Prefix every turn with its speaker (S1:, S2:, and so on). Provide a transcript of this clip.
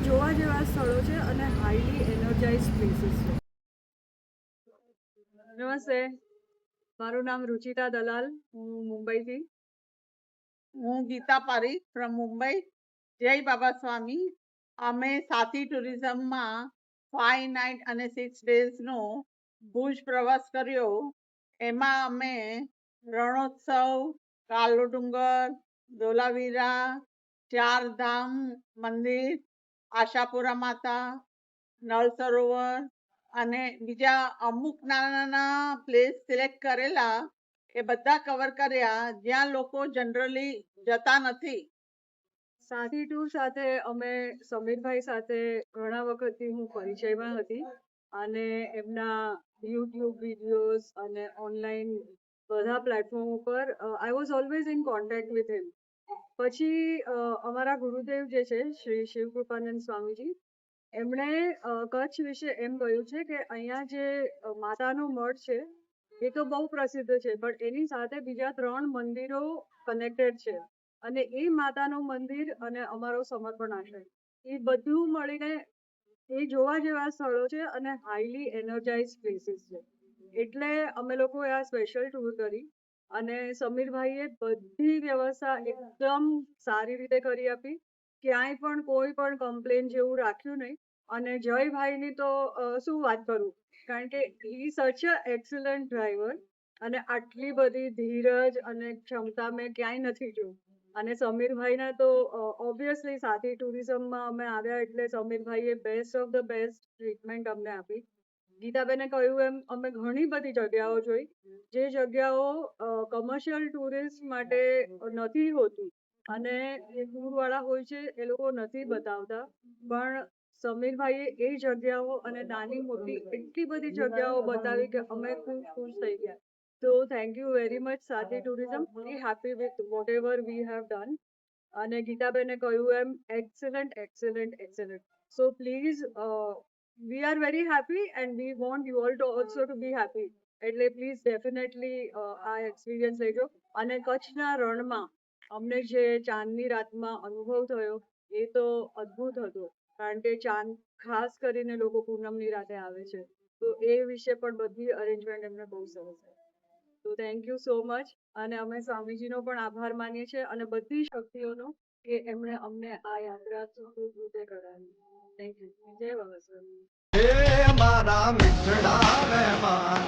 S1: જોવા જેવા સ્થળો છે અને હાઈલી એનર્જાઇઝ પ્લેસીસ છે. નમસ્તે, મારું નામ રુચિતા દલાલ, હું મુંબઈથી.
S2: હું ગીતા પારીખ ફ્રોમ મુંબઈ. જય બાબા સ્વામી. અમે સાથી ટુરિઝમમાં 5 નાઇટ અને 6 ડેઝનો ભુજ પ્રવાસ કર્યો. એમાં અમે રણોત્સવ, કાલો ડુંગર, ધોલાવીરા, ચારધામ મંદિર, આશાપુરા માતા, નળ સરોવર અને બીજા અમુક નાના નાના પ્લેસ સિલેક્ટ કરેલા, એ બધા કવર કર્યા જ્યાં લોકો જનરલી જતા નથી.
S1: સાથી ટૂર સાથે અમે સમીરભાઈ સાથે ઘણા વખતથી હું પરિચયમાં હતી અને એમના યુટ્યુબ વિડીયોઝ અને ઓનલાઈન બધા પ્લેટફોર્મ ઉપર I was always in contact with him. પછી અમારા ગુરુદેવ જે છે શ્રી શિવકૃપાનંદ સ્વામીજી, એમણે કચ્છ વિશે એમ કહ્યું છે કે અહીંયા જે માતાનો મઠ છે એ તો બહુ પ્રસિદ્ધ છે, પણ એની સાથે બીજા 3 મંદિરો કનેક્ટેડ છે અને એ માતાનું મંદિર અને અમારો સમર્પણ આશ્રમ, એ બધું મળીને એ જોવા જેવા સ્થળો છે અને હાઈલી એનર્જાઇઝ પ્લેસીસ છે. એટલે અમે લોકોએ આ સ્પેશિયલ ટૂર કરી અને સમીરભાઈએ બધી વ્યવસ્થા એકદમ સારી રીતે કરી આપી. ક્યાંય પણ કોઈ પણ કમ્પ્લેન જેવું રાખ્યું નહીં. અને જયભાઈની તો શું વાત કરું, કારણ કે હી સચ અ એક્સલન્ટ ડ્રાઈવર અને આટલી બધી ધીરજ અને ક્ષમતા મેં ક્યાંય નથી જોઈ. અને સમીરભાઈના તો ઓબ્વિયસલી સાથી ટુરિઝમમાં અમે આવ્યા એટલે સમીરભાઈએ best of the best treatment અમને આપી. ગીતાબેને કહ્યું એમ અમે ઘણી બધી જગ્યાઓ જોઈ, જે જગ્યાઓ કમર્શિયલ ટુરિસ્ટ માટે નથી હોતી અને જે ટૂરવાળા હોય છે એ લોકો નથી બતાવતા, પણ સમીરભાઈએ એ જગ્યાઓ અને નાની મોટી એટલી બધી જગ્યાઓ બતાવી કે અમે ખુશ થઈ ગયા. So thank you very much સાથી tourism. Be happy with whatever we have done. અને ગીતાબેને કહ્યું એમ excellent excellent excellent. So please we are very happy and we want you all to also to be happy. એટલે please definitely આ experience લેજો. અને કચ્છના રણમાં અમને જે ચાંદની રાતમાં અનુભવ થયો એ તો અદ્ભુત હતો, કારણ કે ચાંદ ખાસ કરીને લોકો પૂનમની રાતે આવે છે, તો એ વિશે પણ બધી અરેન્જમેન્ટ એમને બહુ સરસ છે. તો થેન્ક યુ સો મચ. અને અમે સ્વામીજીનો પણ આભાર માનીએ છીએ અને બધી શક્તિઓનો કે એમણે અમને આ યાત્રા સુખરૂપ રીતે કરાવી. Thank you. જય બાબા સ્વામી.
S3: હે મારા મિત્રડા મહેમાન